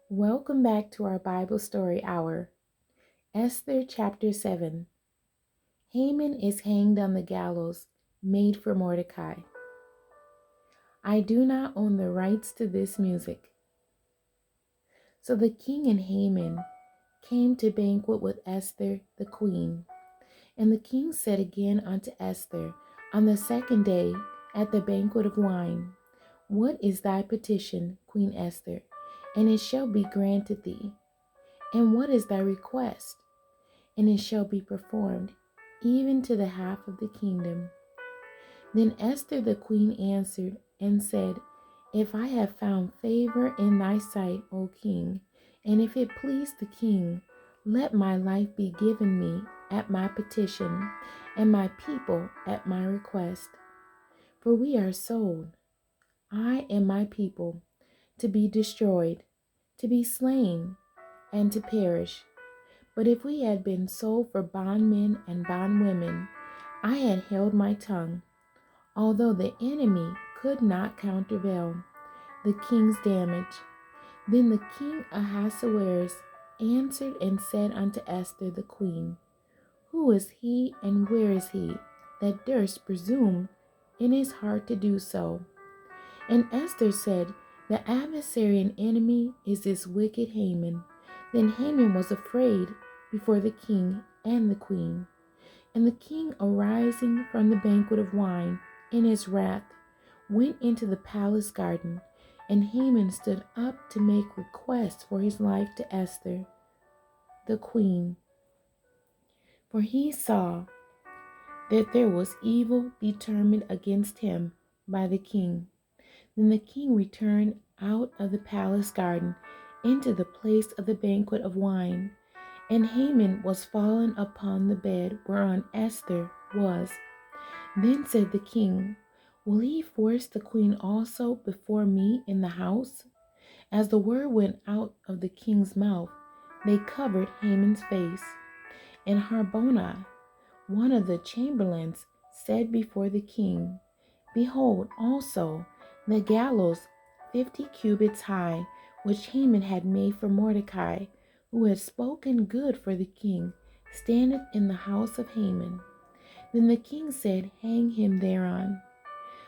Welcome back to our Bible Story Hour. Esther chapter 7. Haman is hanged on the gallows made for Mordecai. I do not own the rights to this music. So the king and Haman came to banquet with Esther the queen. And the king said again unto Esther on the second day at the banquet of wine, What is thy petition, Queen Esther? And it shall be granted thee. And what is thy request? And it shall be performed, even to the half of the kingdom. Then Esther the queen answered and said, If I have found favor in thy sight, O king, and if it please the king, let my life be given me at my petition, and my people at my request. For we are sold, I and my people, to be destroyed, to be slain, and to perish. But if we had been sold for bondmen and bondwomen, I had held my tongue, although the enemy could not countervail the king's damage. Then the king Ahasuerus answered and said unto Esther the queen, Who is he and where is he that durst presume in his heart to do so? And Esther said, The adversary and enemy is this wicked Haman. Then Haman was afraid before the king and the queen. And the king, arising from the banquet of wine in his wrath, went into the palace garden, and Haman stood up to make request for his life to Esther, the queen. For he saw that there was evil determined against him by the king. Then the king returned out of the palace garden into the place of the banquet of wine, and Haman was fallen upon the bed whereon Esther was. Then said the king, Will he force the queen also before me in the house? As the word went out of the king's mouth, they covered Haman's face. And Harbonah, one of the chamberlains, said before the king, Behold also the gallows 50 cubits high, which Haman had made for Mordecai, who had spoken good for the king, standeth in the house of Haman. Then the king said, Hang him thereon.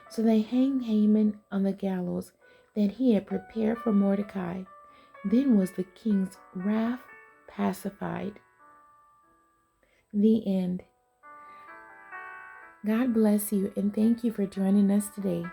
So they hanged Haman on the gallows that he had prepared for Mordecai. Then was the king's wrath pacified. The end. God bless you and thank you for joining us today.